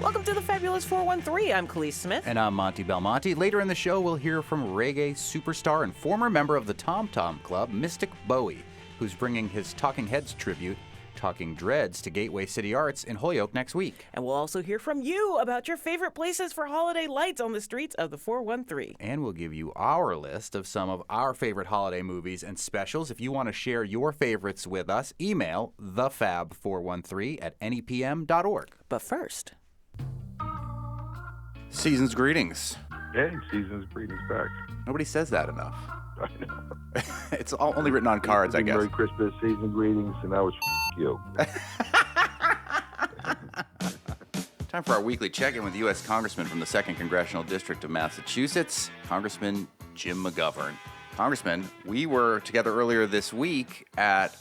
Welcome to the Fabulous 413. I'm Khalees Smith. And I'm Monty Belmonte. Later in the show, we'll hear from reggae superstar and former member of the Tom Tom Club, Mystic Bowie, who's bringing his Talking Heads tribute, Talking Dreads, to Gateway City Arts in Holyoke next week. And we'll also hear from you about your favorite places for holiday lights on the streets of the 413. And we'll give you our list of some of our favorite holiday movies and specials. If you want to share your favorites with us, email thefab413@nepm.org. But first... Season's greetings. Hey, season's greetings back. Nobody says that enough. I know. It's only written on cards, I guess. Merry Christmas, season greetings, and now it's you. Time for our weekly check-in with U.S. Congressman from the 2nd Congressional District of Massachusetts, Congressman Jim McGovern. Congressman, we were together earlier this week at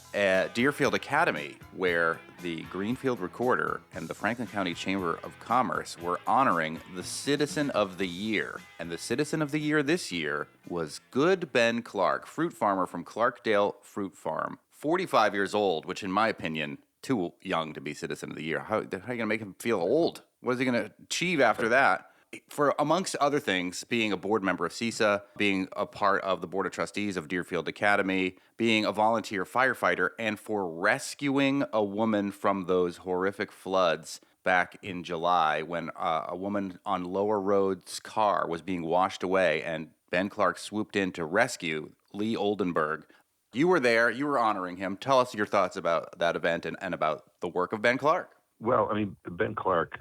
Deerfield Academy, where the Greenfield Recorder and the Franklin County Chamber of Commerce were honoring the Citizen of the Year. And the Citizen of the Year this year was Good Ben Clark, fruit farmer from Clarkdale Fruit Farm. 45 years old, which in my opinion, too young to be Citizen of the Year. How are you going to make him feel old? What is he going to achieve after that? For, amongst other things, being a board member of CISA, being a part of the Board of Trustees of Deerfield Academy, being a volunteer firefighter, and for rescuing a woman from those horrific floods back in July when a woman on Lower Road's car was being washed away and Ben Clark swooped in to rescue Lee Oldenburg. You were there. You were honoring him. Tell us your thoughts about that event and about the work of Ben Clark. Well, I mean, Ben Clark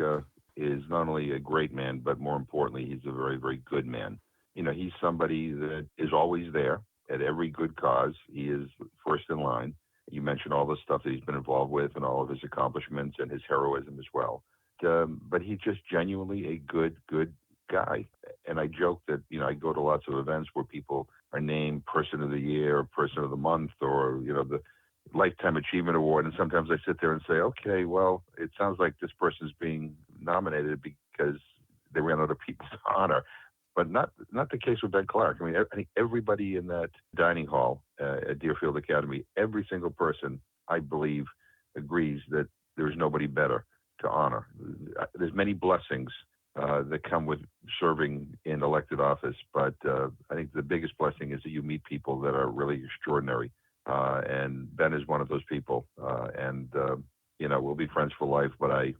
is not only a great man, but more importantly, he's a very, very good man. You know, he's somebody that is always there at every good cause. He is first in line. You mentioned all the stuff that he's been involved with and all of his accomplishments and his heroism as well. But he's just genuinely a good guy. And I joke that, you know, I go to lots of events where people are named Person of the Year or Person of the Month or, you know, the Lifetime Achievement Award, and sometimes I sit there and say, okay, well, it sounds like this person's being nominated because they ran out of people to honor, but not the case with Ben Clark. I mean, I think everybody in that dining hall at Deerfield Academy, every single person, I believe, agrees that there's nobody better to honor. There's many blessings that come with serving in elected office, but I think the biggest blessing is that you meet people that are really extraordinary. And Ben is one of those people, and you know, we'll be friends for life. But I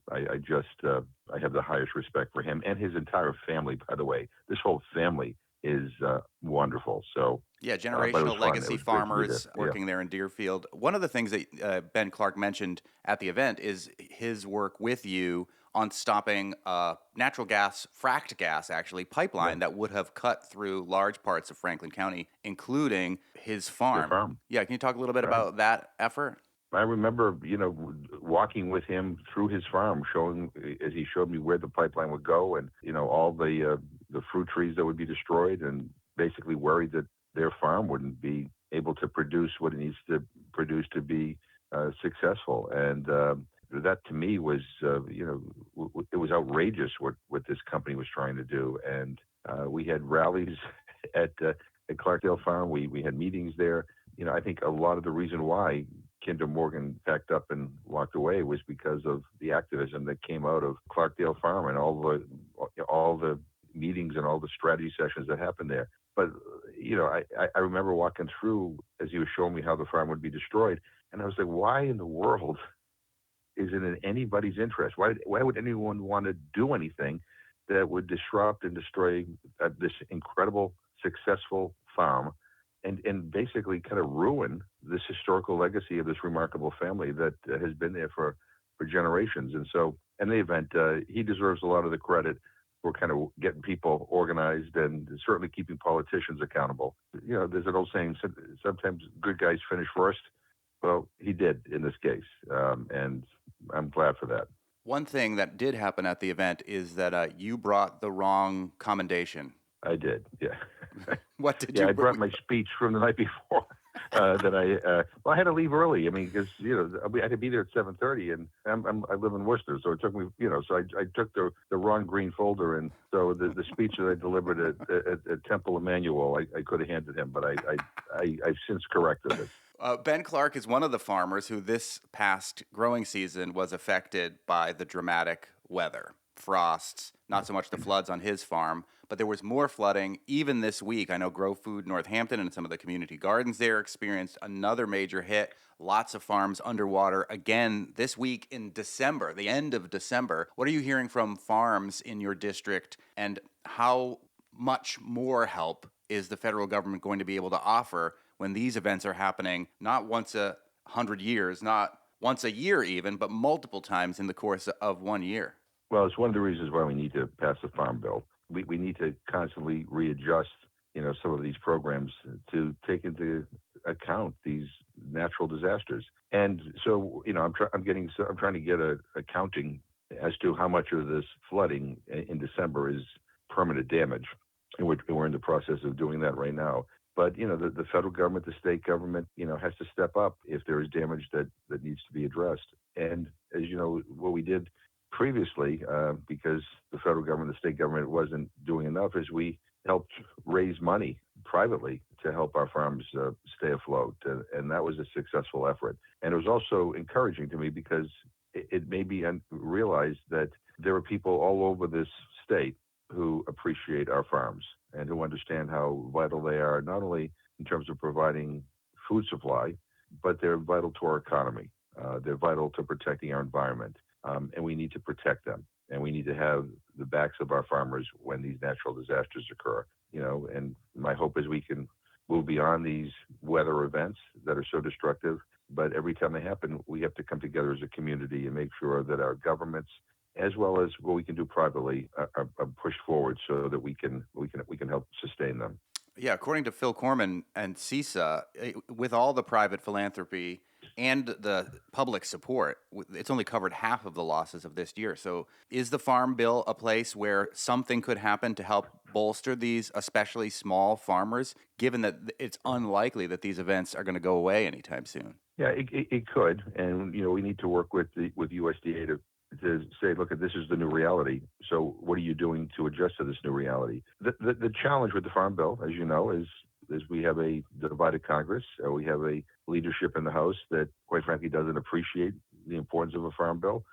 have the highest respect for him and his entire family. By the way, this whole family is wonderful. So yeah, generational legacy farmers working there in Deerfield. One of the things that Ben Clark mentioned at the event is his work with you on stopping natural gas, fracked gas, actually, pipeline that would have cut through large parts of Franklin County, including his farm. Yeah, can you talk a little bit about that effort? I remember, you know, walking with him through his farm, as he showed me where the pipeline would go and, you know, all the fruit trees that would be destroyed, and basically worried that their farm wouldn't be able to produce what it needs to produce to be successful. And that to me was, you know, it was outrageous what this company was trying to do. And we had rallies at Clarkdale Farm. We had meetings there. You know, I think a lot of the reason why Kinder Morgan packed up and walked away was because of the activism that came out of Clarkdale Farm and all the meetings and all the strategy sessions that happened there. But, you know, I remember walking through as he was showing me how the farm would be destroyed. And I was like, why in the world is it in anybody's interest? Why would anyone want to do anything that would disrupt and destroy this incredible, successful farm and basically kind of ruin this historical legacy of this remarkable family that has been there for generations? And so in the event, he deserves a lot of the credit for kind of getting people organized and certainly keeping politicians accountable. You know, there's an old saying, sometimes good guys finish first. Well, he did in this case, and I'm glad for that. One thing that did happen at the event is that you brought the wrong commendation. I did, yeah. What did you? I brought my speech from the night before. I had to leave early. I mean, because you know I had to be there at 7:30, and I live in Worcester, so it took me, you know, so I took the wrong green folder, and so the speech that I delivered at Temple Emmanuel, I could have handed him, but I've since corrected it. Ben Clark is one of the farmers who this past growing season was affected by the dramatic weather. frosts, not so much the floods on his farm, but there was more flooding even this week. I know Grow Food Northampton and some of the community gardens there experienced another major hit. Lots of farms underwater again this week in December, the end of December. What are you hearing from farms in your district, and how much more help is the federal government going to be able to offer when these events are happening not once a 100 years, not once a year even, but multiple times in the course of 1 year? Well, it's one of the reasons why we need to pass the Farm Bill. We need to constantly readjust, some of these programs to take into account these natural disasters. And so, I'm trying to get a accounting as to how much of this flooding in December is permanent damage, and we're in the process of doing that right now. But the federal government, the state government, has to step up if there is damage that needs to be addressed. And as you know, what we did previously, because the federal government, the state government wasn't doing enough, is we helped raise money privately to help our farms stay afloat, and that was a successful effort. And it was also encouraging to me because it made me realize that there are people all over this state who appreciate our farms and who understand how vital they are, not only in terms of providing food supply, but they're vital to our economy. They're vital to protecting our environment, and we need to protect them. And we need to have the backs of our farmers when these natural disasters occur. And my hope is we can move beyond these weather events that are so destructive. But every time they happen, we have to come together as a community and make sure that our governments, as well as what we can do privately, are pushed forward so that we can help sustain them. Yeah, according to Phil Corman and CISA, with all the private philanthropy and the public support, it's only covered half of the losses of this year. So is the Farm Bill a place where something could happen to help bolster these especially small farmers, given that it's unlikely that these events are going to go away anytime soon? Yeah, it could. And, we need to work with USDA to say, look, this is the new reality. So what are you doing to adjust to this new reality? The challenge with the Farm Bill, as you know, is we have a divided Congress. We have a leadership in the House that, quite frankly, doesn't appreciate the importance of a Farm Bill.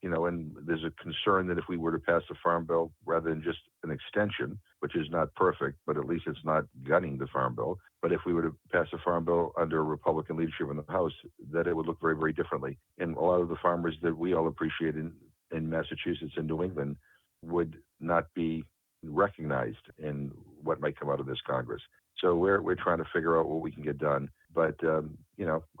And there's a concern that if we were to pass the Farm Bill rather than just an extension, which is not perfect, but at least it's not gutting the Farm Bill. But if we were to pass the Farm Bill under Republican leadership in the House, that it would look very, very differently. And a lot of the farmers that we all appreciate in Massachusetts and New England would not be recognized in what might come out of this Congress. So we're trying to figure out what we can get done. But,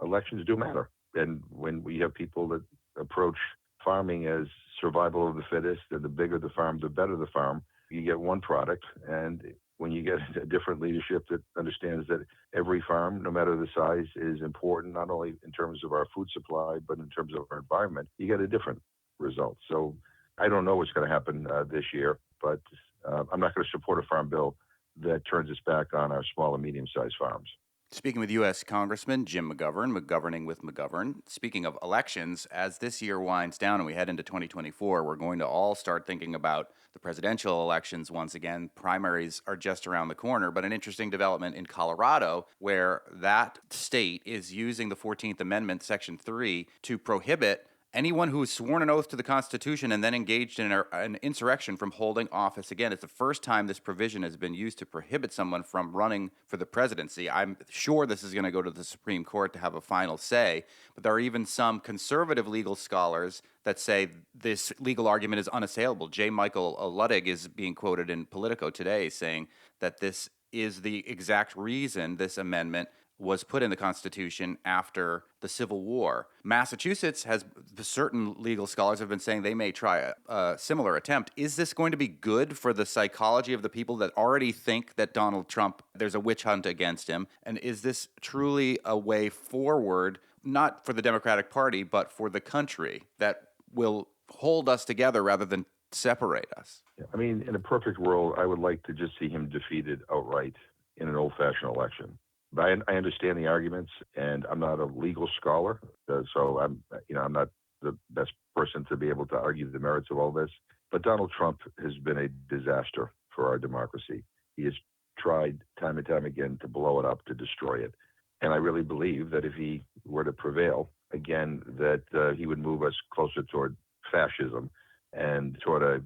elections do matter. And when we have people that approach farming as survival of the fittest, and the bigger the farm, the better the farm, you get one product. And when you get a different leadership that understands that every farm, no matter the size, is important, not only in terms of our food supply, but in terms of our environment, you get a different result. So I don't know what's going to happen this year, but I'm not going to support a farm bill that turns its back on our small and medium-sized farms. Speaking with U.S. Congressman Jim McGovern, McGoverning with McGovern. Speaking of elections, as this year winds down and we head into 2024, we're going to all start thinking about the presidential elections once again. Primaries are just around the corner, but an interesting development in Colorado, where that state is using the 14th Amendment, Section 3, to prohibit anyone who has sworn an oath to the Constitution and then engaged in an insurrection from holding office again. It's the first time this provision has been used to prohibit someone from running for the presidency. I'm sure this is going to go to the Supreme Court to have a final say, but there are even some conservative legal scholars that say this legal argument is unassailable. J. Michael Ludwig is being quoted in Politico today saying that this is the exact reason this amendment was put in the Constitution after the Civil War. Massachusetts has, certain legal scholars have been saying they may try a similar attempt. Is this going to be good for the psychology of the people that already think that Donald Trump, there's a witch hunt against him? And is this truly a way forward, not for the Democratic Party, but for the country that will hold us together rather than separate us? I mean, in a perfect world, I would like to just see him defeated outright in an old-fashioned election. But I understand the arguments, and I'm not a legal scholar, so I'm not the best person to be able to argue the merits of all this. But Donald Trump has been a disaster for our democracy. He has tried time and time again to blow it up, to destroy it. And I really believe that if he were to prevail again, that he would move us closer toward fascism and sort of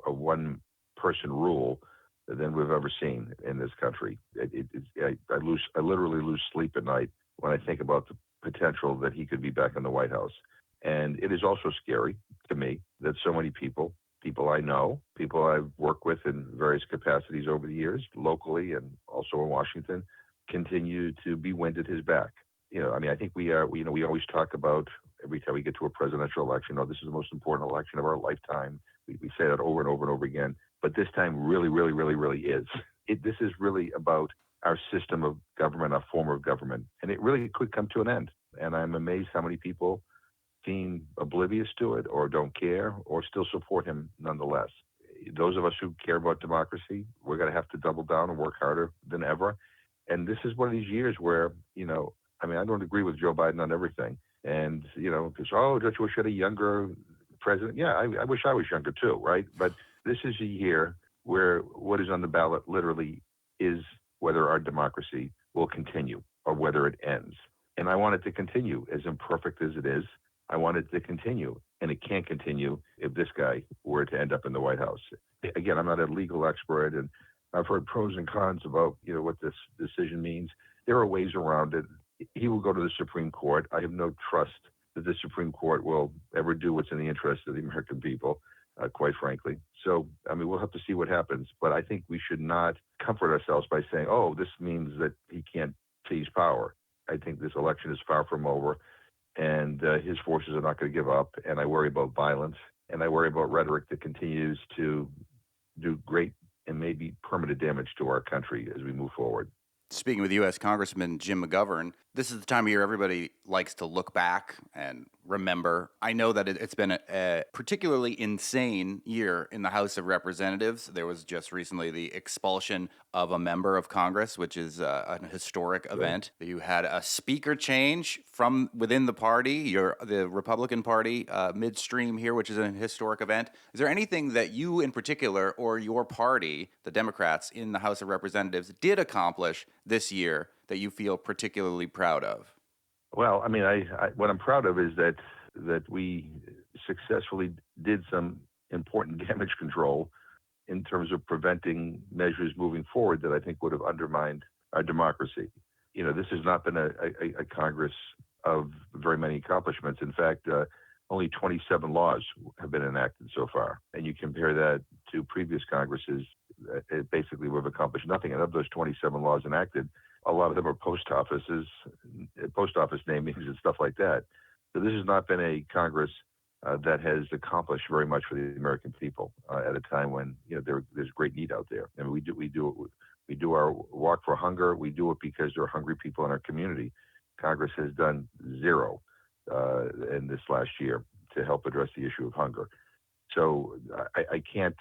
a one-person rule than we've ever seen in this country. I literally lose sleep at night when I think about the potential that he could be back in the White House. And it is also scary to me that so many people I know, people I've worked with in various capacities over the years, locally and also in Washington, continue to be wind at his back. I mean, I think we always talk about every time we get to a presidential election, oh, this is the most important election of our lifetime. We say that over and over and over again, but this time really, really, really, really is. This is really about our system of government, our form of government, and it really could come to an end. And I'm amazed how many people seem oblivious to it or don't care or still support him nonetheless. Those of us who care about democracy, we're going to have to double down and work harder than ever. And this is one of these years where, I mean, I don't agree with Joe Biden on everything. And, because, don't you wish you had a younger president? Yeah, I wish I was younger too, right? But this is a year where what is on the ballot literally is whether our democracy will continue or whether it ends. And I want it to continue, as imperfect as it is. I want it to continue, and it can't continue if this guy were to end up in the White House. Again, I'm not a legal expert, and I've heard pros and cons about what this decision means. There are ways around it. He will go to the Supreme Court. I have no trust that the Supreme Court will ever do what's in the interest of the American people, quite frankly. So, I mean, we'll have to see what happens. But I think we should not comfort ourselves by saying, oh, this means that he can't seize power. I think this election is far from over, and his forces are not going to give up. And I worry about violence, and I worry about rhetoric that continues to do great and maybe permanent damage to our country as we move forward. Speaking with U.S. Congressman Jim McGovern, this is the time of year everybody likes to look back and remember. I know that it's been a particularly insane year in the House of Representatives. There was just recently the expulsion of a member of Congress, which is an historic event. You had a speaker change from within the party, the Republican Party, midstream here, which is an historic event. Is there anything that you in particular or your party, the Democrats in the House of Representatives, did accomplish this year that you feel particularly proud of? Well, I mean, what I'm proud of is that we successfully did some important damage control in terms of preventing measures moving forward that I think would have undermined our democracy. This has not been a Congress of very many accomplishments. In fact, only 27 laws have been enacted so far. And you compare that to previous Congresses, basically we've accomplished nothing. And of those 27 laws enacted, a lot of them are post office namings and stuff like that. So this has not been a Congress that has accomplished very much for the American people at a time when there's great need out there. I mean, we do our walk for hunger. We do it because there are hungry people in our community. Congress has done zero in this last year to help address the issue of hunger. So I can't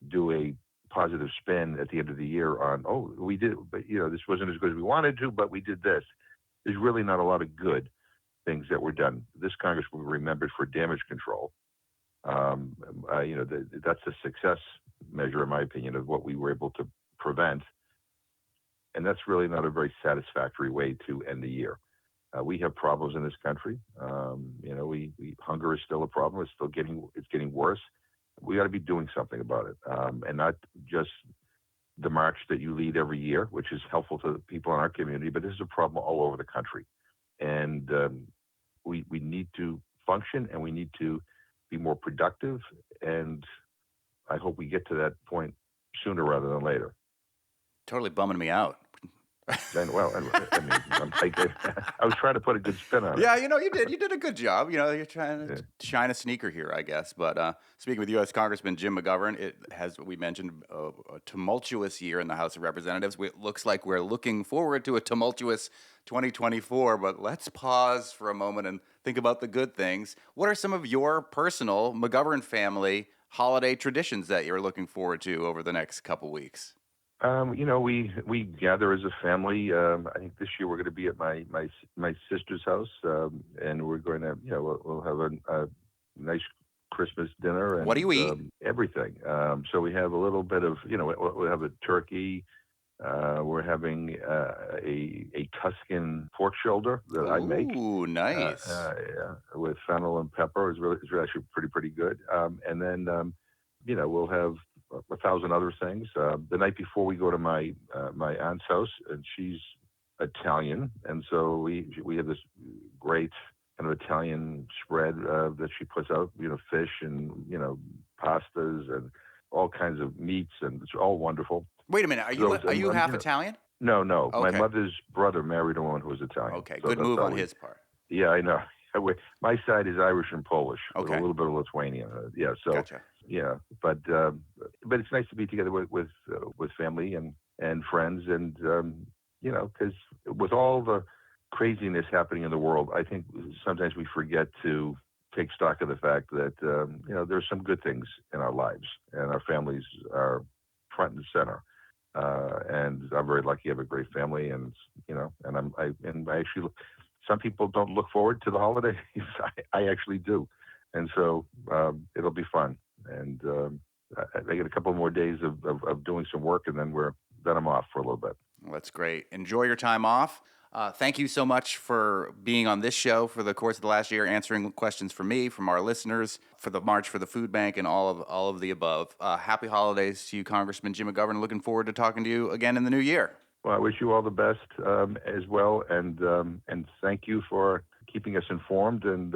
do a positive spin at the end of the year on, we did, but this wasn't as good as we wanted to, but we did this. There's really not a lot of good things that were done. This Congress will be remembered for damage control. That's a success measure, in my opinion, of what we were able to prevent. And that's really not a very satisfactory way to end the year. We have problems in this country. Hunger is still a problem. It's getting worse. We got to be doing something about it, and not just the march that you lead every year, which is helpful to the people in our community, but this is a problem all over the country. And we need to function, and we need to be more productive, and I hope we get to that point sooner rather than later. Totally bumming me out. And, well, I mean, I was trying to put a good spin on it. Yeah, you did a good job. You're trying to shine a sneaker here, I guess. But speaking with U.S. Congressman Jim McGovern, it has, we mentioned, a tumultuous year in the House of Representatives. It looks like we're looking forward to a tumultuous 2024. But let's pause for a moment and think about the good things. What are some of your personal McGovern family holiday traditions that you're looking forward to over the next couple weeks? We gather as a family. I think this year we're going to be at my sister's house, and we're going to, we'll have a nice Christmas dinner. And what do you eat? Everything. So we have a little bit of, we'll have a turkey, We're having a Tuscan pork shoulder that I make. Ooh, nice. With fennel and pepper. It's actually pretty good. And then, we'll have 1,000 other things. The night before we go to my aunt's house, and she's Italian, and so we have this great kind of Italian spread that she puts out. Fish and pastas and all kinds of meats, and it's all wonderful. Wait a minute. Are you half Italian? No. Okay. My mother's brother married a woman who was Italian. Okay, so good move on his part. Yeah, I know. My side is Irish and Polish with a Okay. little bit of Lithuanian. So Gotcha. yeah, but it's nice to be together with family and friends, and because with all the craziness happening in the world, I think sometimes we forget to take stock of the fact that there's some good things in our lives, and our families are front and center. And I'm very lucky. I have a great family, and I actually. Some people don't look forward to the holidays. I actually do, and so it'll be fun. And I get a couple more days of doing some work, and then I'm off for a little bit. Well, that's great. Enjoy your time off. Thank you so much for being on this show for the course of the last year, answering questions from me, from our listeners, for the March for the Food Bank, and all of the above. Happy holidays to you, Congressman Jim McGovern. Looking forward to talking to you again in the new year. Well, I wish you all the best as well, and thank you for keeping us informed and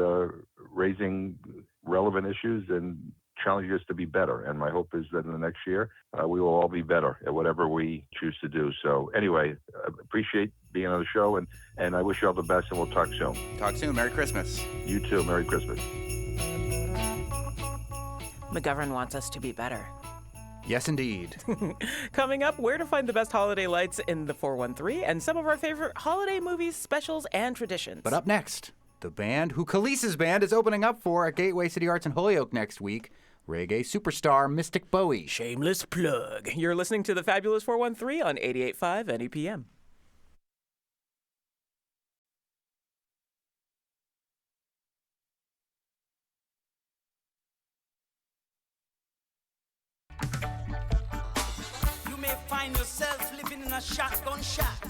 raising relevant issues and challenging us to be better. And my hope is that in the next year, we will all be better at whatever we choose to do. So anyway, appreciate being on the show, and I wish you all the best, and we'll talk soon. Talk soon. Merry Christmas. You too. Merry Christmas. McGovern wants us to be better. Yes, indeed. Coming up, where to find the best holiday lights in the 413 and some of our favorite holiday movies, specials, and traditions. But up next, the band who Khalees's band is opening up for at Gateway City Arts in Holyoke next week, reggae superstar Mystic Bowie. Shameless plug. You're listening to the Fabulous 413 on 88.5 NEPM. Find yourself living in a shotgun shack.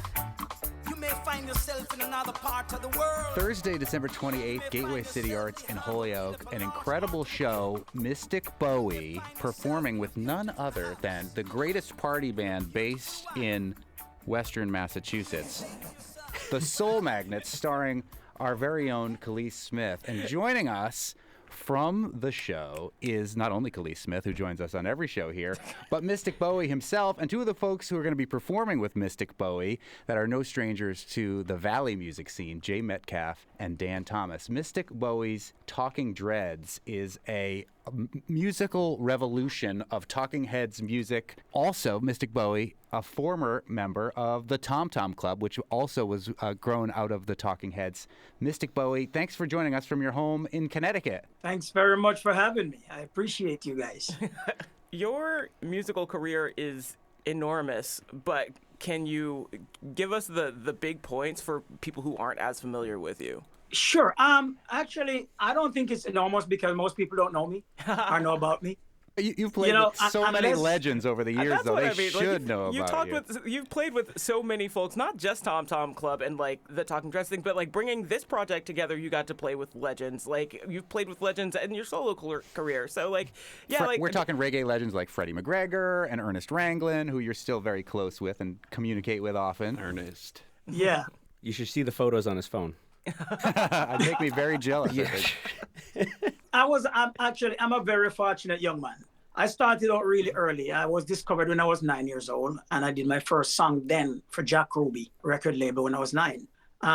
You may find yourself in another part of the world. Thursday, December 28th, Gateway City Arts in Holyoke. An incredible show, Mystic Bowie, performing with none other than the greatest party band based in Western Massachusetts, the Soul Magnets, starring our very own Khalees Smith. And joining us from the show is not only Khalees Smith, who joins us on every show here, but Mystic Bowie himself, and two of the folks who are going to be performing with Mystic Bowie that are no strangers to the Valley music scene, Jay Metcalf and Dan Thomas. Mystic Bowie's Talking Dreads is a musical revolution of Talking Heads music. Also, Mystic Bowie, a former member of the Tom Tom Club, which also was grown out of the Talking Heads. Mystic Bowie, thanks for joining us from your home in Connecticut. Thanks very much for having me. I appreciate you guys. Your musical career is enormous, but can you give us the big points for people who aren't as familiar with you? Sure. Actually, I don't think it's enormous because most people don't know me or know about me. You've played with so many legends over the years, though. They should know about you. You've played with so many folks, not just Tom Tom Club and like the Talking Dress thing, but like bringing this project together, you got to play with legends. Like you've played with legends in your solo career. So like, yeah, we're talking reggae legends like Freddie McGregor and Ernest Ranglin, who you're still very close with and communicate with often. Ernest. Yeah. You should see the photos on his phone. It'd make me very jealous. Yeah. I'm a very fortunate young man. I started out really early. I was discovered when I was 9 years old, and I did my first song then for Jack Ruby record label when I was 9.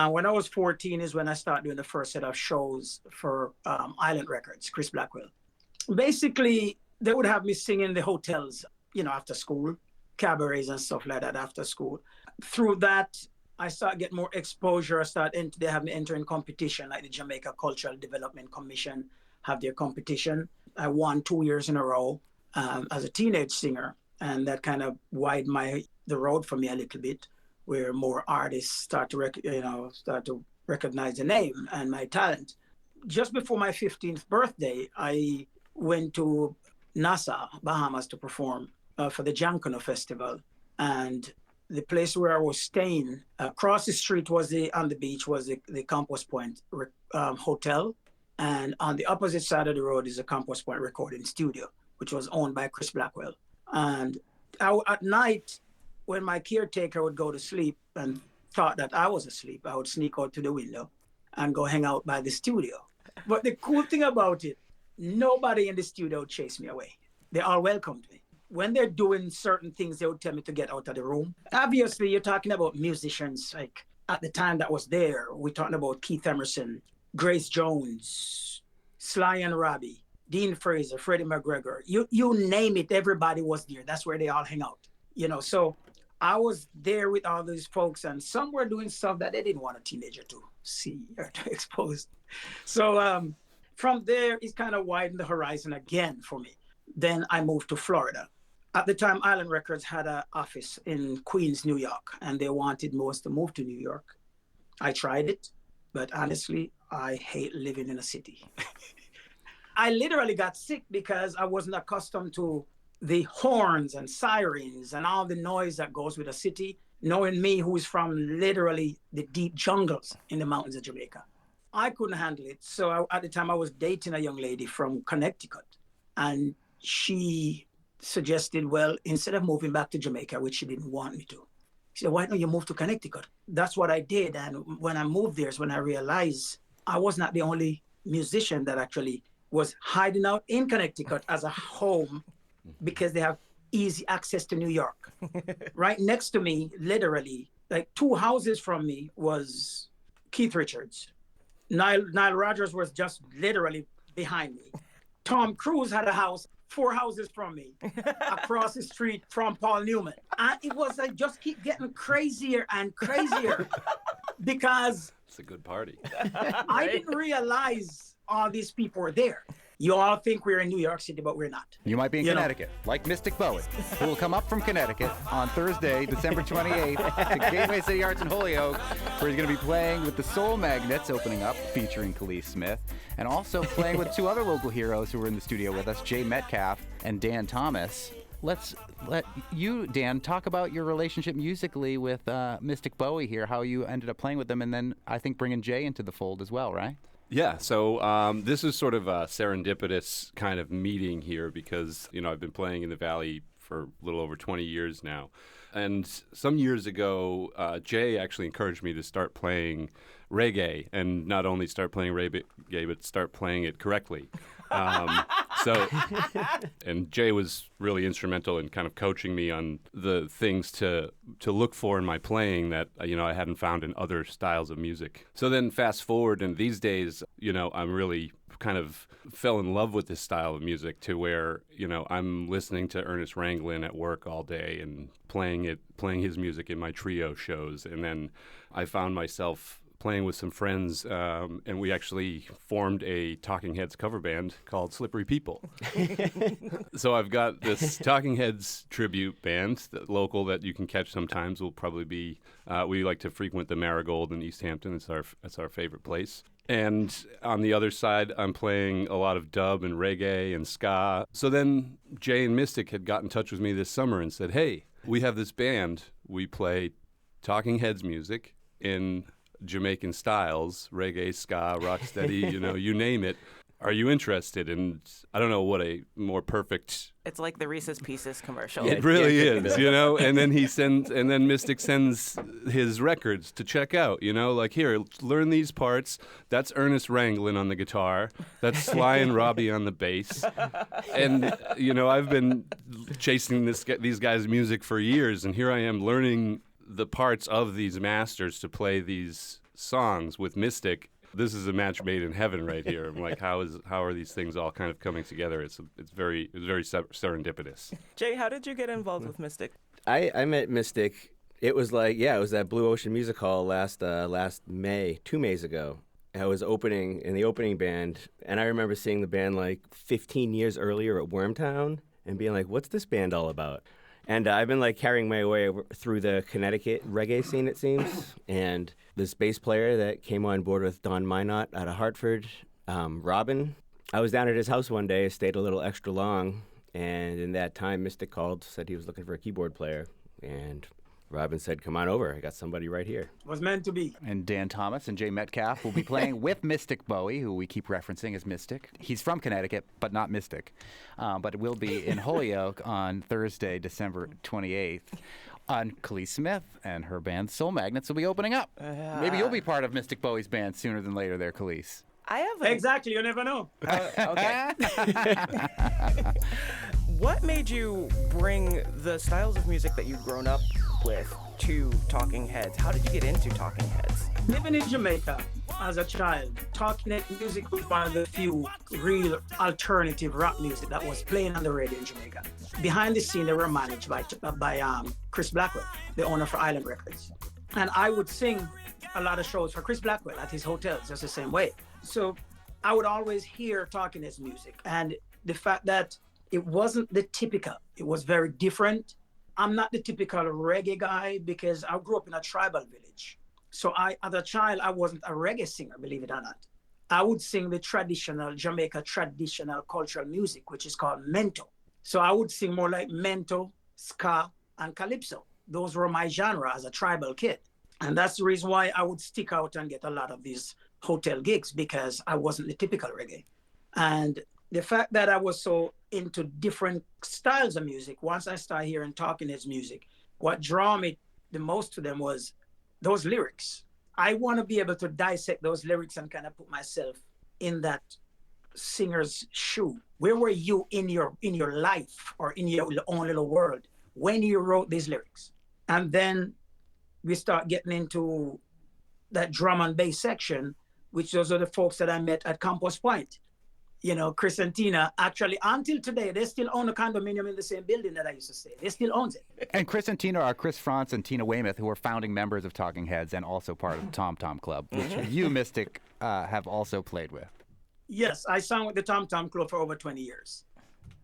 When I was 14 is when I started doing the first set of shows for Island Records, Chris Blackwell. Basically, they would have me sing in the hotels, after school, cabarets and stuff like that after school. Through that, I started getting more exposure. They have me enter in competition, like the Jamaica Cultural Development Commission have their competition. I won 2 years in a row as a teenage singer, and that kind of widened the road for me a little bit, where more artists start to recognize the name and my talent. Just before my 15th birthday, I went to Nassau, Bahamas, to perform for the Jankono Festival, and the place where I was staying, across the street on the beach was the Campus Point hotel. And on the opposite side of the road is a Campus Point recording studio, which was owned by Chris Blackwell. And at night, when my caretaker would go to sleep and thought that I was asleep, I would sneak out to the window and go hang out by the studio. But the cool thing about it, nobody in the studio chased me away. They all welcomed me. When they're doing certain things, they would tell me to get out of the room. Obviously, you're talking about musicians, like at the time that was there, we're talking about Keith Emerson, Grace Jones, Sly and Robbie, Dean Fraser, Freddie McGregor. You name it, everybody was there. That's where they all hang out. So I was there with all these folks, and some were doing stuff that they didn't want a teenager to see or to expose. So from there, it kind of widened the horizon again for me. Then I moved to Florida. At the time, Island Records had an office in Queens, New York, and they wanted most to move to New York. I tried it, but honestly, I hate living in a city. I literally got sick because I wasn't accustomed to the horns and sirens and all the noise that goes with a city, knowing me, who's from literally the deep jungles in the mountains of Jamaica. I couldn't handle it. So at the time, I was dating a young lady from Connecticut, and she suggested, well, instead of moving back to Jamaica, which she didn't want me to, she said, why don't you move to Connecticut? That's what I did. And when I moved there is when I realized I was not the only musician that actually was hiding out in Connecticut as a home, because they have easy access to New York. Right next to me, literally, like 2 houses from me, was Keith Richards. Nile Rodgers was just literally behind me. Tom Cruise had a house 4 houses from me, across the street from Paul Newman. And it was like just keep getting crazier and crazier because it's a good party. I didn't realize all these people were there. You all think we're in New York City, but we're not. You might be in Connecticut, like Mystic Bowie, who will come up from Connecticut on Thursday, December 28th, to Gateway City Arts in Holyoke, where he's going to be playing with the Soul Magnets opening up, featuring Khalees Smith, and also playing with 2 other local heroes who were in the studio with us, Jay Metcalf and Dan Thomas. Let's let you, Dan, talk about your relationship musically with Mystic Bowie here, how you ended up playing with them, and then I think bringing Jay into the fold as well, right? Yeah, so this is sort of a serendipitous kind of meeting here because, I've been playing in the Valley for a little over 20 years now. And some years ago, Jay actually encouraged me to start playing reggae, and not only start playing reggae, but start playing it correctly. And Jay was really instrumental in kind of coaching me on the things to look for in my playing that, I hadn't found in other styles of music. So then fast forward, and these days, I'm really kind of fell in love with this style of music to where, I'm listening to Ernest Ranglin at work all day and playing his music in my trio shows. And then I found myself playing with some friends, and we actually formed a Talking Heads cover band called Slippery People. So I've got this Talking Heads tribute band, local, that you can catch sometimes. Will probably be, we like to frequent the Marigold in East Hampton. That's our favorite place. And on the other side, I'm playing a lot of dub and reggae and ska. So then Jay and Mystic had got in touch with me this summer and said, hey, we have this band. We play Talking Heads music in Jamaican styles, reggae, ska, rocksteady, you name it. Are you interested? And I don't know what a more perfect... It's like the Reese's Pieces commercial. It really is, And then Mystic sends his records to check out, like, here, learn these parts. That's Ernest Ranglin on the guitar. That's Sly and Robbie on the bass. And, I've been chasing these guys' music for years, and here I am learning the parts of these masters to play these songs with Mystic. This is a match made in heaven right here. I'm like, how are these things all kind of coming together? It's very serendipitous. Jay, how did you get involved with Mystic? I met Mystic. It was that Blue Ocean Music Hall last May, 2 Mays ago. I was opening in the opening band, and I remember seeing the band like 15 years earlier at Wormtown and being like, what's this band all about? And I've been carrying my way through the Connecticut reggae scene, it seems. And this bass player that came on board with Don Minot out of Hartford, Robin, I was down at his house one day, stayed a little extra long. And in that time, Mystic called, said he was looking for a keyboard player. And Robin said, come on over. I got somebody right here. Was meant to be. And Dan Thomas and Jay Metcalf will be playing with Mystic Bowie, who we keep referencing as Mystic. He's from Connecticut, but not Mystic. But it will be in Holyoke on Thursday, December 28th. Khalees Smith and her band Soul Magnets will be opening up. Maybe you'll be part of Mystic Bowie's band sooner than later there, Khalees. I have Exactly, you never know. Okay. What made you bring the styles of music that you've grown up with to Talking Heads? How did you get into Talking Heads? Living in Jamaica as a child, Talking Heads music was one of the few real alternative rock music that was playing on the radio in Jamaica. Behind the scene, they were managed by Chris Blackwell, the owner for Island Records. And I would sing a lot of shows for Chris Blackwell at his hotels just the same way. So I would always hear Talking Heads music. And the fact that it wasn't the typical, it was very different. I'm not the typical reggae guy because I grew up in a tribal village. So as a child, I wasn't a reggae singer, believe it or not. I would sing the traditional Jamaica traditional cultural music, which is called mento. So I would sing more like mento, ska, and calypso. Those were my genre as a tribal kid. And that's the reason why I would stick out and get a lot of these hotel gigs, because I wasn't the typical reggae. And the fact that I was so into different styles of music, once I started hearing Talking Heads music, what drew me the most to them was those lyrics. I want to be able to dissect those lyrics and kind of put myself in that singer's shoe. Where were you in your life or in your own little world when you wrote these lyrics? And then we start getting into that drum and bass section, which those are the folks that I met at Campus Point. You know, Chris and Tina, actually, until today, they still own a condominium in the same building that I used to stay. They still owns it. And Chris and Tina are Chris Frantz and Tina Weymouth, who are founding members of Talking Heads and also part of the Tom Tom Club, which you, Mystic, have also played with. Yes, I sang with the Tom Tom Club for over 20 years.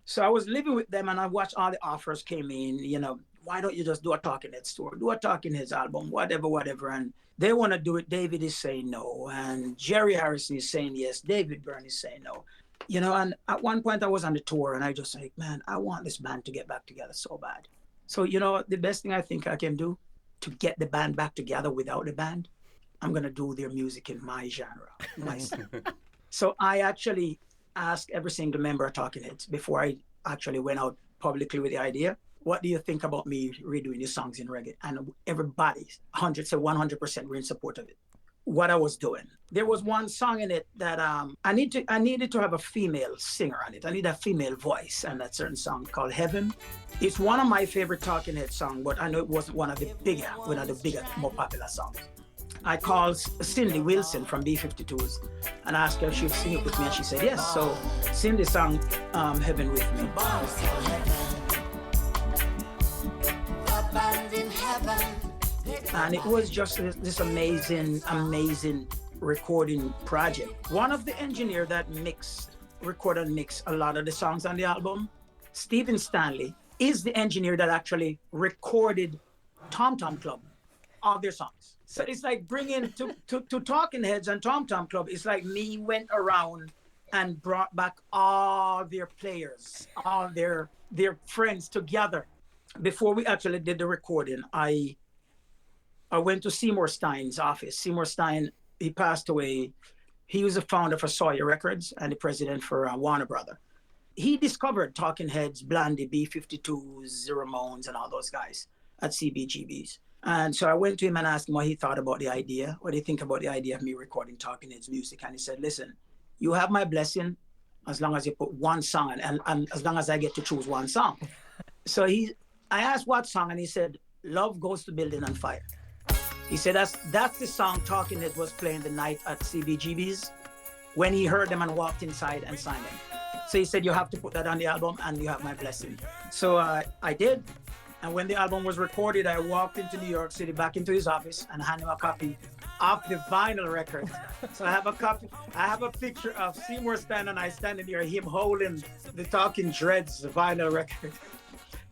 So I was living with them and I watched all the offers came in, you know, why don't you just do a Talking Heads tour, do a Talking Heads album, whatever. And they want to do it. David is saying no. And Jerry Harrison is saying yes. David Byrne is saying no. You know, and at one point I was on the tour and I just like, man, I want this band to get back together so bad. So, you know, the best thing I think I can do to get the band back together without the band, I'm going to do their music in my genre, my style. So I actually asked every single member of Talking Heads before I actually went out publicly with the idea, what do you think about me redoing the songs in reggae? And everybody, 100% were in support of it. What I was doing. There was one song in it that I needed to have a female singer on it. I need a female voice, and that certain song called Heaven. It's one of my favorite Talking Heads songs, but I know it wasn't one of the bigger, more popular songs. I called Cindy Wilson from B-52s and asked her if she would sing it with me, and she said yes. So sing the song Heaven with me. And it was just this amazing recording project. One of the engineers that recorded and mixed a lot of the songs on the album, Stephen Stanley, is the engineer that actually recorded Tom Tom Club, all their songs. So it's like bringing to Talking Heads and Tom Tom Club, it's like me went around and brought back all their players, all their friends together. Before we actually did the recording, I went to Seymour Stein's office. Seymour Stein, he passed away. He was the founder for Sawyer Records and the president for Warner Brother. He discovered Talking Heads, Blondie, B-52s, Ramones, and all those guys at CBGB's. And so I went to him and asked him what he thought about the idea. What do you think about the idea of me recording Talking Heads music? And he said, listen, you have my blessing as long as you put one song and as long as I get to choose one song. So I asked what song, and he said, Love Goes to Building on Fire. He said that's the song Talking Heads was playing the night at CBGB's when he heard them and walked inside and signed them. So he said, you have to put that on the album and you have my blessing. So I did. And when the album was recorded, I walked into New York City, back into his office and handed him a copy of the vinyl record. So I have a copy. I have a picture of Seymour Stein and I standing there, him holding the Talking Dreads vinyl record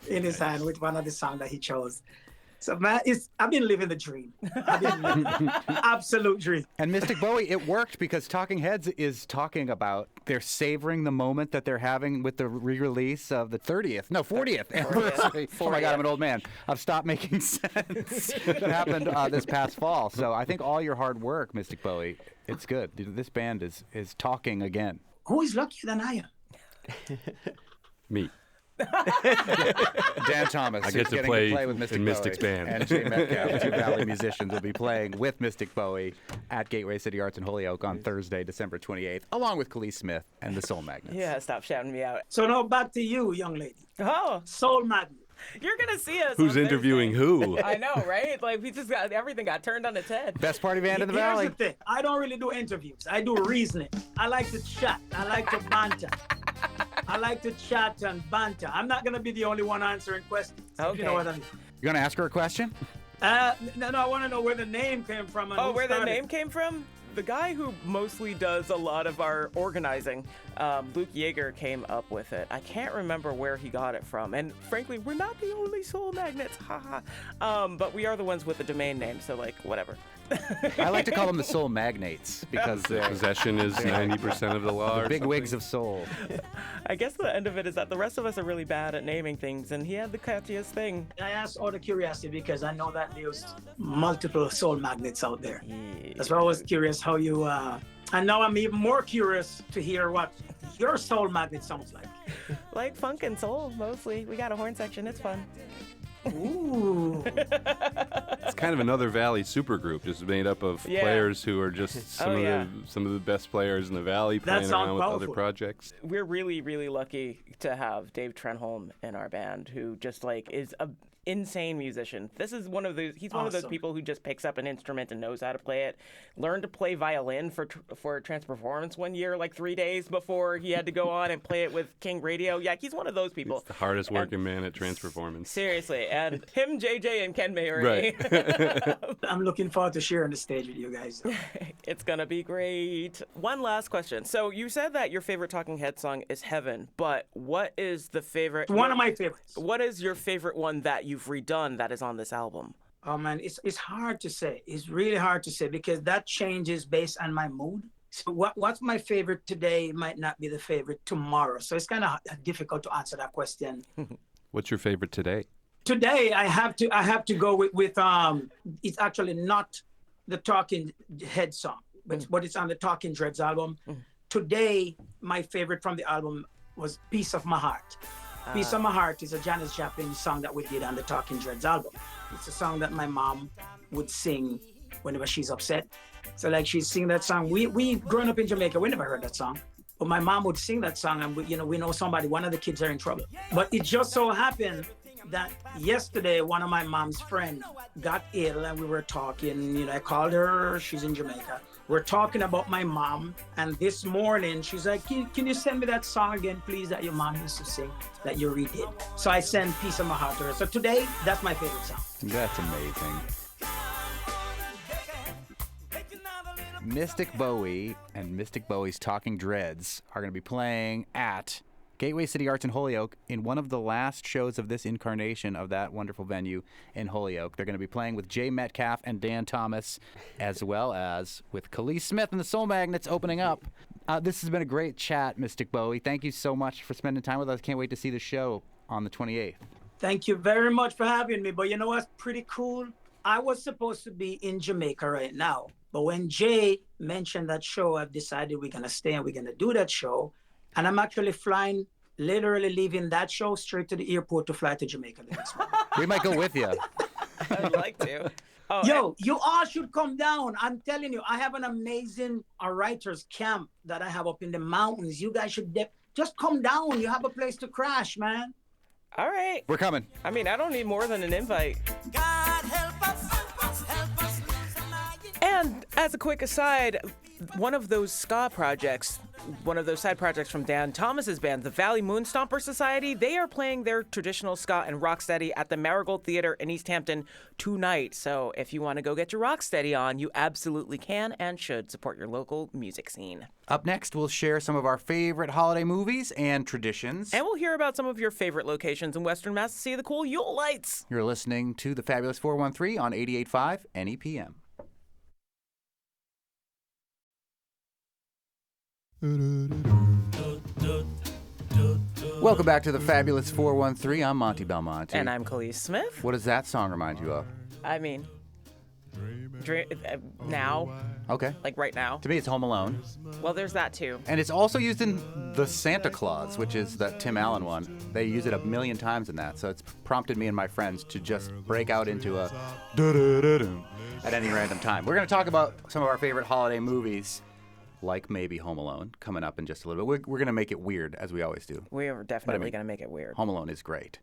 in his hand with one of the songs that he chose. So man, I've been living the dream. I've been living absolute dream. And Mystic Bowie, it worked because Talking Heads is talking about they're savoring the moment that they're having with the re-release of the 40th anniversary. Oh my God, I'm an old man. Of Stop Making Sense that happened this past fall. So I think all your hard work, Mystic Bowie, it's good. This band is talking again. Who is luckier than I am? Me. Dan Thomas. I get who's to getting play with Mystic in Mystic's Bowie, band. and Jay Metcalf, two Valley musicians, will be playing with Mystic Bowie at Gateway City Arts in Holyoke on Thursday, December 28th, along with Khalees Smith and the Soul Magnets. Yeah, stop shouting me out. So now back to you, young lady. Oh, Soul Magnet. you're gonna see us. Who's on interviewing Thursday. who? I know, right? Like we just got everything got turned on its head. Best party band in the Here's Valley. the thing. I don't really do interviews. I do reasoning. I like to chat. I like to banter. I like to chat and banter. I'm not gonna be the only one answering questions. If Okay. you know what I mean. You gonna ask her a question? No, I want to know where the name came from. And Oh, who where the started name it. came from? The guy who mostly does a lot of our organizing, Luke Yeager, came up with it. I can't remember where he got it from. And frankly, we're not the only Soul Magnets, haha. But we are the ones with the domain name, so like, whatever. I like to call them the Soul Magnates because they're Possession is 90% of the law. the or big something. wigs of soul. I guess the end of it is that the rest of us are really bad at naming things, and he had the catchiest thing. I asked out of curiosity because I know that there's multiple Soul Magnets out there. That's why I was curious how you. And now I'm even more curious to hear what your Soul Magnet sounds like. Like funk and soul, mostly. We got a horn section, it's fun. Ooh. It's kind of another Valley supergroup, just made up of Yeah. players who are just some of the best players in the Valley, That playing sounds around with other powerful. projects. We're really, really lucky to have Dave Trenholm in our band, who just like is a insane musician. This is one of those. He's one of those Awesome. people who just picks up an instrument and knows how to play it. Learned to play violin for Trans Performance one year, like 3 days before he had to go on and play it with King Radio. Yeah, he's one of those people. The hardest working man at Trans Performance. Seriously, and him, JJ, and Ken Mayery. Right. I'm looking forward to sharing the stage with you guys. It's gonna be great. One last question. So you said that your favorite Talking Head song is Heaven, but what is the favorite? One of my favorites. What is your favorite one that you've redone that is on this album? Oh man, it's hard to say. It's really hard to say because that changes based on my mood. So what's my favorite today might not be the favorite tomorrow. So it's kind of difficult to answer that question. What's your favorite today? Today I have to go with it's actually not the Talking Head song, but it's on the Talking Dreads album. Today my favorite from the album was Piece of My Heart. Piece of My Heart is a Janis Joplin song that we did on the Talking Dreads album. It's a song that my mom would sing whenever she's upset. So like she'd sing that song. We growing up in Jamaica, we never heard that song. But my mom would sing that song and we know somebody, one of the kids are in trouble. But it just so happened that yesterday one of my mom's friends got ill and we were talking, I called her, she's in Jamaica. We're talking about my mom, and this morning she's like, can you send me that song again, please, that your mom used to sing, that you redid? So I sent Piece of My Heart to her. So today, that's my favorite song. That's amazing. Mystic Bowie and Mystic Bowie's Talking Dreads are going to be playing at Gateway City Arts in Holyoke in one of the last shows of this incarnation of that wonderful venue in Holyoke. They're going to be playing with Jay Metcalf and Dan Thomas, as well as with Khalees Smith and the Soul Magnets opening up. This has been a great chat, Mystic Bowie. Thank you so much for spending time with us. Can't wait to see the show on the 28th. Thank you very much for having me. But you know what's pretty cool? I was supposed to be in Jamaica right now. But when Jay mentioned that show, I've decided we're going to stay and we're going to do that show. And I'm actually literally leaving that show straight to the airport to fly to Jamaica the next morning. We might go with you. I'd like to. Oh, Yo, you all should come down. I'm telling you, I have an amazing writers camp that I have up in the mountains. You guys should just come down. You have a place to crash, man. all right. We're coming. I mean, I don't need more than an invite. God help us, help us. And as a quick aside, one of those ska projects one of those side projects from Dan Thomas's band, the Valley Moonstomper Society. They are playing their traditional ska and rocksteady at the Marigold Theater in East Hampton tonight. So if you want to go get your rocksteady on, you absolutely can and should support your local music scene. Up next, we'll share some of our favorite holiday movies and traditions. And we'll hear about some of your favorite locations in Western Mass to see the cool Yule lights. You're listening to the Fabulous 413 on 88.5 NEPM. Welcome back to the Fabulous 413. I'm Monty Belmonte. And I'm Khalees Smith. What does that song remind you of? I mean, now. Okay. Like right now. To me, it's Home Alone. Well, there's that too. And it's also used in The Santa Claus, which is that Tim Allen one. They use it a million times in that. So it's prompted me and my friends to just break out into a at any random time. We're going to talk about some of our favorite holiday movies, like maybe Home Alone, coming up in just a little bit. We're going to make it weird, as we always do. We are definitely going to make it weird. Home Alone is great.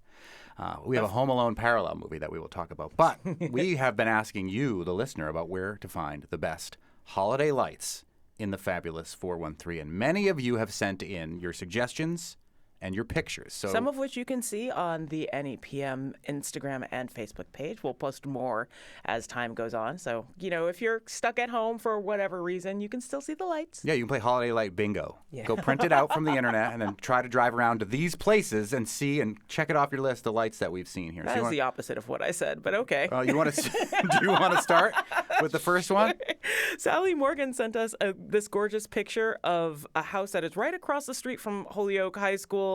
We have a Home Alone parallel movie that we will talk about. But we have been asking you, the listener, about where to find the best holiday lights in the Fabulous 413. And many of you have sent in your suggestions and your pictures. So some of which you can see on the NEPM Instagram and Facebook page. We'll post more as time goes on. So, if you're stuck at home for whatever reason, you can still see the lights. Yeah, you can play holiday light bingo. Yeah. Go print it out from the internet and then try to drive around to these places and see and check it off your list, the lights that we've seen here. That is the opposite of what I said, but okay. You want to? Do you want to start with the first one? Sally Morgan sent us this gorgeous picture of a house that is right across the street from Holyoke High School.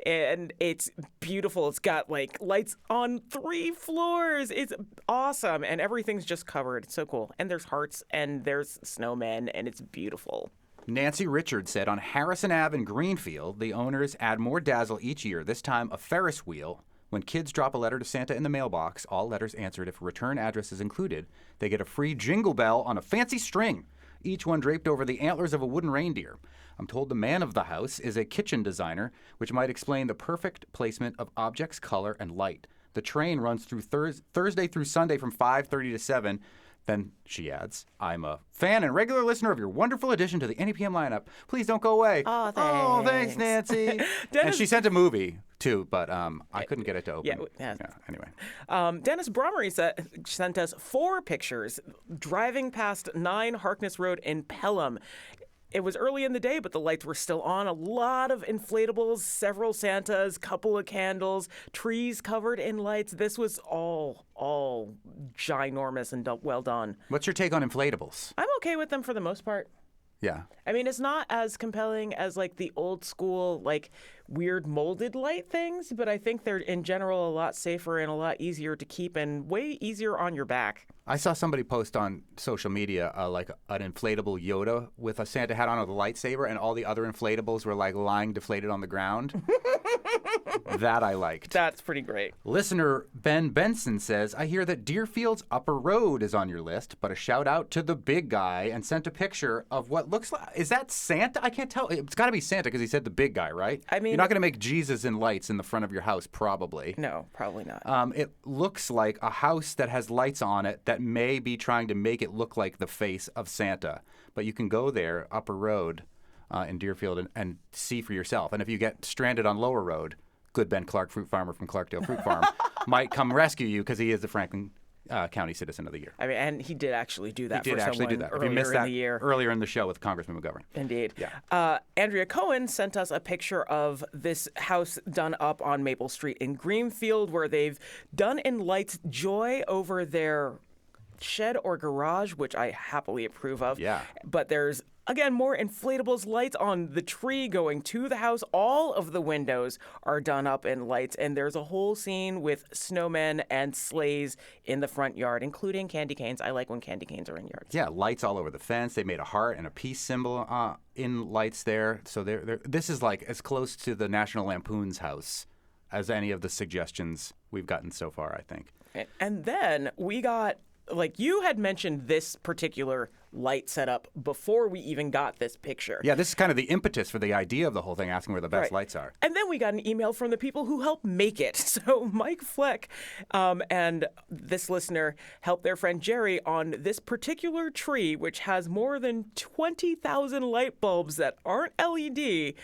And it's beautiful. It's got like lights on 3 floors. It's awesome. And everything's just covered. It's so cool. And there's hearts and there's snowmen and it's beautiful. Nancy Richards said on Harrison Ave in Greenfield, the owners add more dazzle each year, this time a Ferris wheel. When kids drop a letter to Santa in the mailbox, all letters answered if a return address is included, they get a free jingle bell on a fancy string, each one draped over the antlers of a wooden reindeer. I'm told the man of the house is a kitchen designer, which might explain the perfect placement of objects, color, and light. The train runs through Thursday through Sunday from 5:30 to 7. Then she adds, I'm a fan and regular listener of your wonderful addition to the NEPM lineup. Please don't go away. Oh, thanks. Oh, thanks, Nancy. And she sent a movie, too, but I couldn't get it to open. Anyway. Dennis Brommery sent us 4 pictures driving past 9 Harkness Road in Pelham. It was early in the day, but the lights were still on. A lot of inflatables, several Santas, couple of candles, trees covered in lights. This was all ginormous and well done. What's your take on inflatables? I'm okay with them for the most part. Yeah. I mean, it's not as compelling as like the old school, like weird molded light things, but I think they're in general a lot safer and a lot easier to keep and way easier on your back. I saw somebody post on social media like an inflatable Yoda with a Santa hat on with a lightsaber, and all the other inflatables were like lying deflated on the ground. That I liked. That's pretty great. Listener Ben Benson says, I hear that Deerfield's Upper Road is on your list, but a shout out to the big guy, and sent a picture of what looks like, is that Santa? I can't tell. It's got to be Santa because he said the big guy, right? I mean, you're not going to make Jesus in lights in the front of your house, probably. No, probably not. It looks like a house that has lights on it that may be trying to make it look like the face of Santa. But you can go there, Upper Road in Deerfield, and see for yourself. And if you get stranded on Lower Road, good Ben Clark, fruit farmer from Clarkdale Fruit Farm, might come rescue you because he is the Franklin County Citizen of the Year. I mean, and he did actually do that. He did actually do that. If you missed that earlier in the show with Congressman McGovern. Indeed. Yeah. Andrea Cohen sent us a picture of this house done up on Maple Street in Greenfield, where they've done in lights joy over their shed or garage, which I happily approve of. Yeah. But there's, again, more inflatables, lights on the tree going to the house. All of the windows are done up in lights, and there's a whole scene with snowmen and sleighs in the front yard, including candy canes. I like when candy canes are in yards. Yeah, lights all over the fence. They made a heart and a peace symbol in lights there. So this is like as close to the National Lampoon's house as any of the suggestions we've gotten so far, I think. And then we got, like, you had mentioned this particular light setup before we even got this picture. Yeah, this is kind of the impetus for the idea of the whole thing, asking where the best Right. lights are. And then we got an email from the people who helped make it. So Mike Fleck and this listener helped their friend Jerry on this particular tree, which has more than 20,000 light bulbs that aren't LED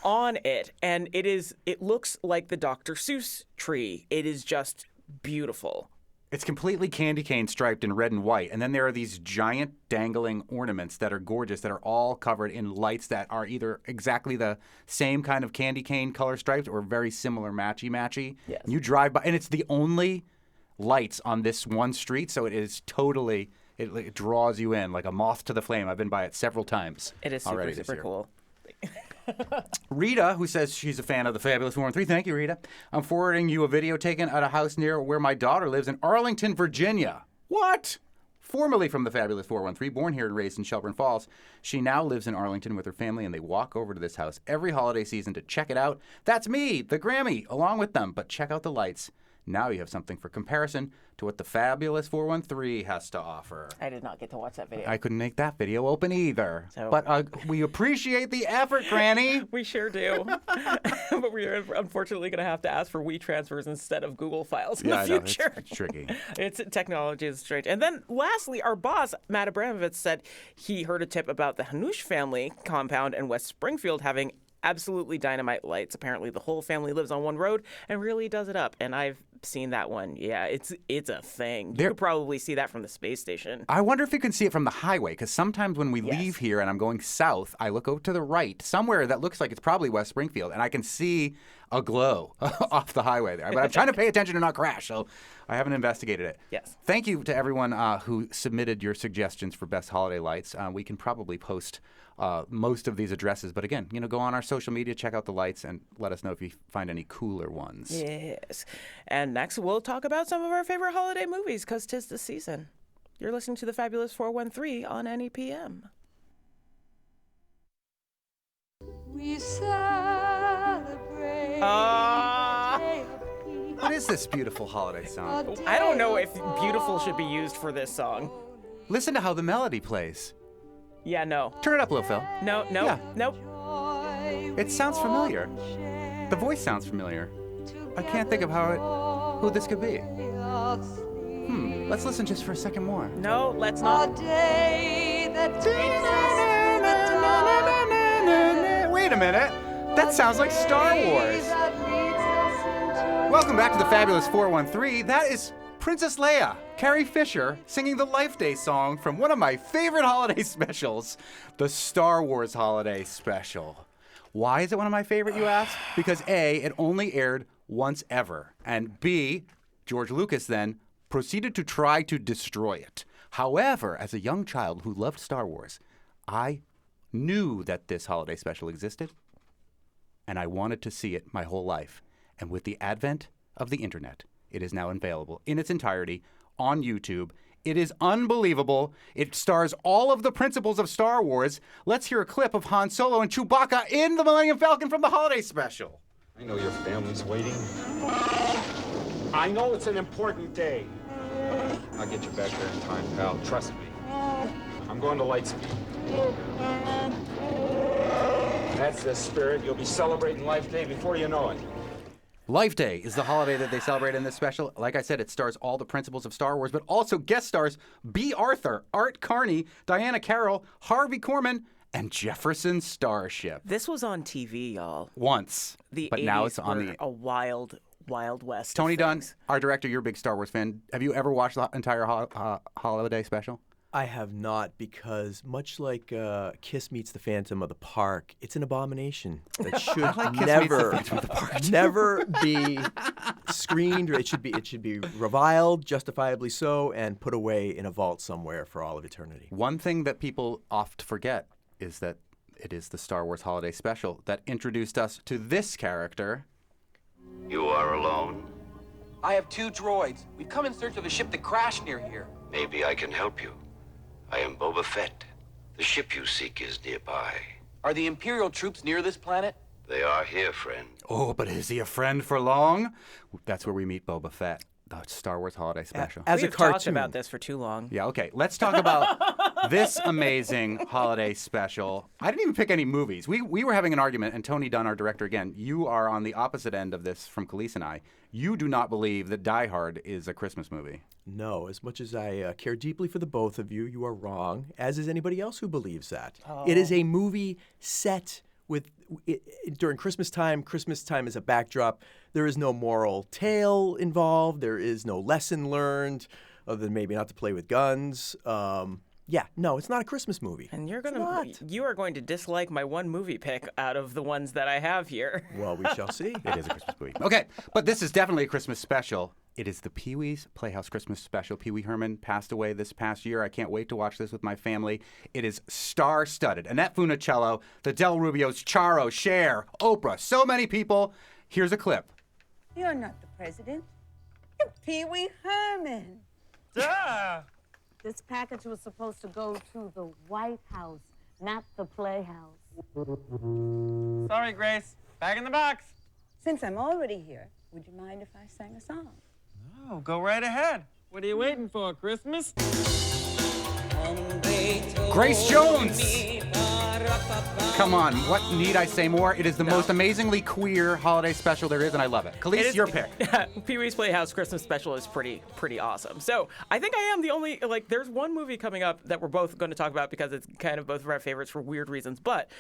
on it. And it looks like the Dr. Seuss tree. It is just beautiful. It's completely candy cane striped in red and white. And then there are these giant dangling ornaments that are gorgeous, that are all covered in lights that are either exactly the same kind of candy cane color stripes or very similar matchy-matchy. Yes. You drive by, and it's the only lights on this one street, so it is totally, it draws you in like a moth to the flame. I've been by it several times. It is already super, this super year. cool. Rita, who says she's a fan of the Fabulous 413. Thank you, Rita. I'm forwarding you a video taken at a house near where my daughter lives in Arlington, Virginia. What? Formerly from the Fabulous 413, born here and raised in Shelburne Falls, she now lives in Arlington with her family, and they walk over to this house every holiday season to check it out. That's me, the Grammy, along with them. But check out the lights. Now you have something for comparison to what the Fabulous 413 has to offer. I did not get to watch that video. I couldn't make that video open either. So- But we appreciate the effort, Granny. We sure do. But we are unfortunately going to have to ask for WeTransfers instead of Google Files in the I know, future. it's tricky. Technology is strange. And then lastly, our boss, Matt Abramovitz, said he heard a tip about the Hanush family compound in West Springfield having absolutely dynamite lights. Apparently the whole family lives on one road and really does it up. And I've seen that one. Yeah, it's a thing. You could probably see that from the space station. I wonder if you can see it from the highway, because sometimes when we leave here and I'm going south, I look over to the right, somewhere that looks like it's probably West Springfield, and I can see a glow off the highway there. But I'm trying to pay attention to not crash, so I haven't investigated it. Yes. Thank you to everyone who submitted your suggestions for best holiday lights. We can probably post most of these addresses, but again, go on our social media, check out the lights, and let us know if you find any cooler ones. Yes. And next, we'll talk about some of our favorite holiday movies, because 'tis the season. You're listening to the Fabulous 413 on NEPM. We celebrate What is this beautiful holiday song? I don't know if beautiful should be used for this song. Listen to how the melody plays. Yeah, no. Turn it up a little, Phil. No, Yeah. nope. It sounds familiar. The voice sounds familiar. I can't think of who this could be. Let's listen just for a second more. No, let's not. day that takes us to Wait a minute. That sounds like Star Wars. that leads us into Welcome back to the Fabulous 413. That is Princess Leia, Carrie Fisher, singing the Life Day song from one of my favorite holiday specials, the Star Wars Holiday Special. Why is it one of my favorite, you ask? Because A, it only aired once ever, and B, George Lucas then proceeded to try to destroy it. However, as a young child who loved Star Wars, I knew that this holiday special existed, and I wanted to see it my whole life. And with the advent of the internet, it is now available in its entirety on YouTube. It is unbelievable. It stars all of the principles of Star Wars. Let's hear a clip of Han Solo and Chewbacca in the Millennium Falcon from the holiday special. I know your family's waiting. I know it's an important day. I'll get you back there in time, pal. Trust me. I'm going to Lightspeed. That's the spirit. You'll be celebrating Life Day before you know it. Life Day is the holiday that they celebrate in this special. Like I said, it stars all the principles of Star Wars, but also guest stars B. Arthur, Art Carney, Diana Carroll, Harvey Korman, and Jefferson Starship. This was on TV, y'all. Once, The but 80s now it's on were the... a wild, wild west. Tony of Dunn, things. our director, you're a big Star Wars fan. Have you ever watched the entire holiday special? I have not, because much like Kiss Meets the Phantom of the Park, it's an abomination that should like Kiss Meets the never, Phantom of the Park, too. never be screened. Or it should be reviled, justifiably so, and put away in a vault somewhere for all of eternity. One thing that people oft forget is that it is the Star Wars holiday special that introduced us to this character. You are alone? I have 2 droids. We've come in search of a ship that crashed near here. Maybe I can help you. I am Boba Fett. The ship you seek is nearby. Are the Imperial troops near this planet? They are here, friend. Oh, but is he a friend for long? That's where we meet Boba Fett, the Star Wars holiday special. As We've a cartoon, talked about this for too long. Yeah, okay. Let's talk about this amazing holiday special. I didn't even pick any movies. We were having an argument, and Tony Dunn, our director, again, you are on the opposite end of this from Khalees and I. You do not believe that Die Hard is a Christmas movie. No, as much as I care deeply for the both of you, you are wrong, as is anybody else who believes that. It is a movie set during Christmas time is a backdrop. There is no moral tale involved. There is no lesson learned, other than maybe not to play with guns. No, it's not a Christmas movie. And you are going to dislike my one movie pick out of the ones that I have here. Well, we shall see. It is a Christmas movie. Okay, but this is definitely a Christmas special. It is the Pee-wee's Playhouse Christmas special. Pee Wee Herman passed away this past year. I can't wait to watch this with my family. It is star-studded. Annette Funicello, the Del Rubios, Charo, Cher, Oprah, so many people. Here's a clip. You're not the president. You're Pee Wee Herman. Duh! This package was supposed to go to the White House, not the Playhouse. Sorry, Grace. Back in the box. Since I'm already here, would you mind if I sang a song? Oh, go right ahead. What are you waiting for, Christmas? Grace Jones! Come on, what need I say more? It is the most amazingly queer holiday special there is, and I love it. Khalees, your pick. Pee-wee's Playhouse Christmas special is pretty awesome. So I think I am the only, there's one movie coming up that we're both going to talk about because it's kind of both of our favorites for weird reasons, but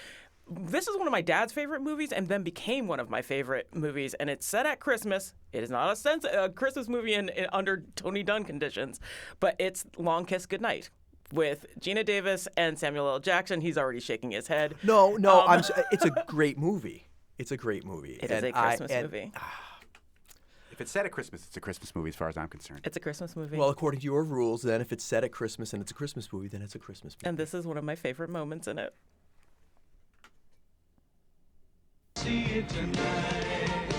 this is one of my dad's favorite movies and then became one of my favorite movies, and it's set at Christmas. It is not a Christmas movie under Tony Dunn conditions, but it's Long Kiss Goodnight with Gina Davis and Samuel L. Jackson. He's already shaking his head. No, it's a great movie. It's a great movie. It is a Christmas movie. If it's set at Christmas, it's a Christmas movie as far as I'm concerned. It's a Christmas movie. Well, according to your rules, then if it's set at Christmas and it's a Christmas movie, then it's a Christmas movie. And this is one of my favorite moments in it. See it tonight.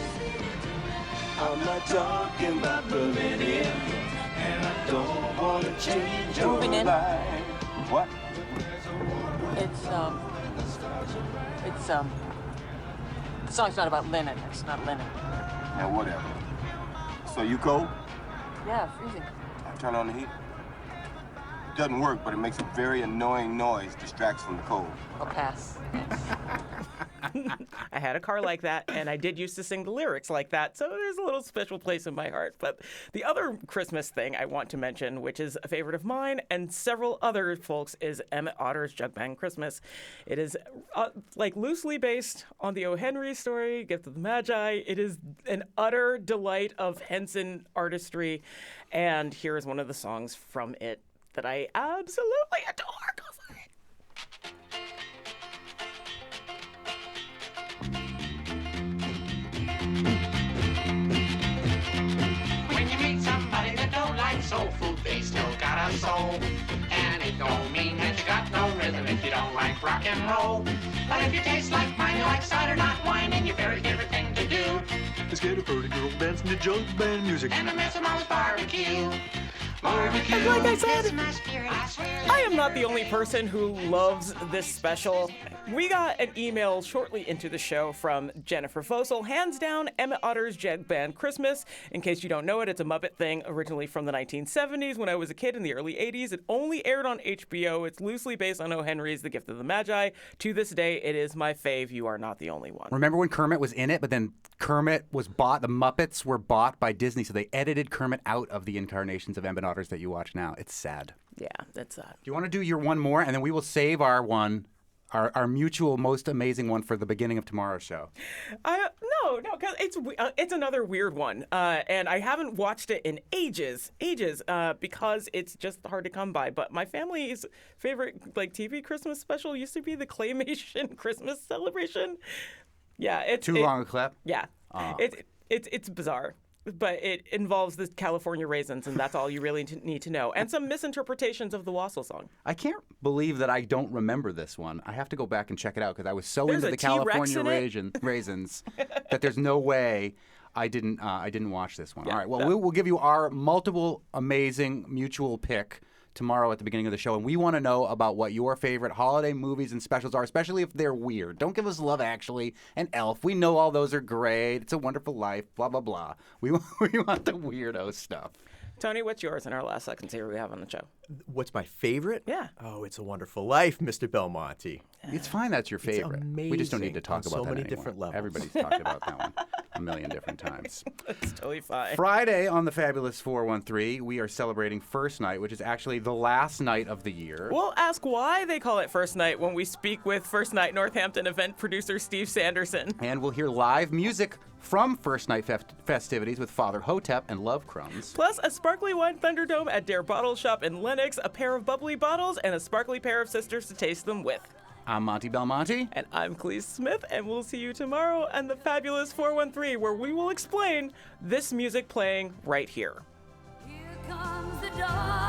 I'm not talking about the millennium, and I don't want to change your life. What? The song's not about linen. It's not linen. Yeah, whatever. So you cold? Yeah, freezing. I turn on the heat. It doesn't work, but it makes a very annoying noise, distracts from the cold. I'll pass. I had a car like that, and I did used to sing the lyrics like that, so there's a little special place in my heart. But the other Christmas thing I want to mention, which is a favorite of mine and several other folks, is Emmett Otter's Jug Band Christmas. It is loosely based on the O. Henry story, Gift of the Magi. It is an utter delight of Henson artistry, and here is one of the songs from it that I absolutely adore. Go for it. When you meet somebody that don't like soul food, they still got a soul. And it don't mean that you got no rhythm if you don't like rock and roll. But if you taste like mine, you like cider, not wine, and your very favorite thing to do Let's get a pretty girl dancing to jug band music. and to miss a mom's barbecue. And like I said, I am not the only person who loves this special. We got an email shortly into the show from Jennifer Fosel. Hands down, Emmett Otter's Jug Band Christmas. In case you don't know it, it's a Muppet thing originally from the 1970s. When I was a kid in the early 80s, it only aired on HBO. It's loosely based on O. Henry's The Gift of the Magi. To this day, it is my fave. You are not the only one. Remember when Kermit was in it, but then Kermit was bought, the Muppets were bought by Disney, so they edited Kermit out of the incarnations of Emmett Otters that you watch now. It's sad. Yeah, that's sad. Do you want to do your one more, and then we will save our one, our mutual most amazing one for the beginning of tomorrow's show? No, because it's another weird one, and I haven't watched it in ages, because it's just hard to come by. But my family's favorite TV Christmas special used to be the Claymation Christmas Celebration. Yeah, it's Too long a clip. Yeah, Oh. it's bizarre. But it involves the California raisins, and that's all you really need to know. And some misinterpretations of the Wassail song. I can't believe that I don't remember this one. I have to go back and check it out because I was so There's into a the T-Rex California in raisins that there's no way I didn't watch this one. Yeah, All right, well, we'll give you our multiple amazing mutual pick tomorrow at the beginning of the show, and we want to know about what your favorite holiday movies and specials are, especially if they're weird. Don't give us Love Actually and Elf. We know all those are great. It's a Wonderful Life, blah, blah, blah. We want the weirdo stuff. Tony, what's yours in our last seconds here we have on the show? What's my favorite? Yeah. Oh, It's a Wonderful Life, Mr. Belmonte. It's fine that's your favorite. We just don't need to talk on about so that many anymore. different levels. Everybody's talked about that one a million different times. That's totally fine. Friday on the Fabulous 413, we are celebrating First Night, which is actually the last night of the year. We'll ask why they call it First Night when we speak with First Night Northampton event producer Steve Sanderson. And we'll hear live music from First Night festivities with Father Hotep and Love Crumbs. Plus a sparkly wine Thunderdome at Dare Bottle Shop in Lenox, a pair of bubbly bottles, and a sparkly pair of sisters to taste them with. I'm Monty Belmonte. And I'm Cleve Smith, and we'll see you tomorrow on the Fabulous 413, where we will explain this music playing right here. Here comes the dawn.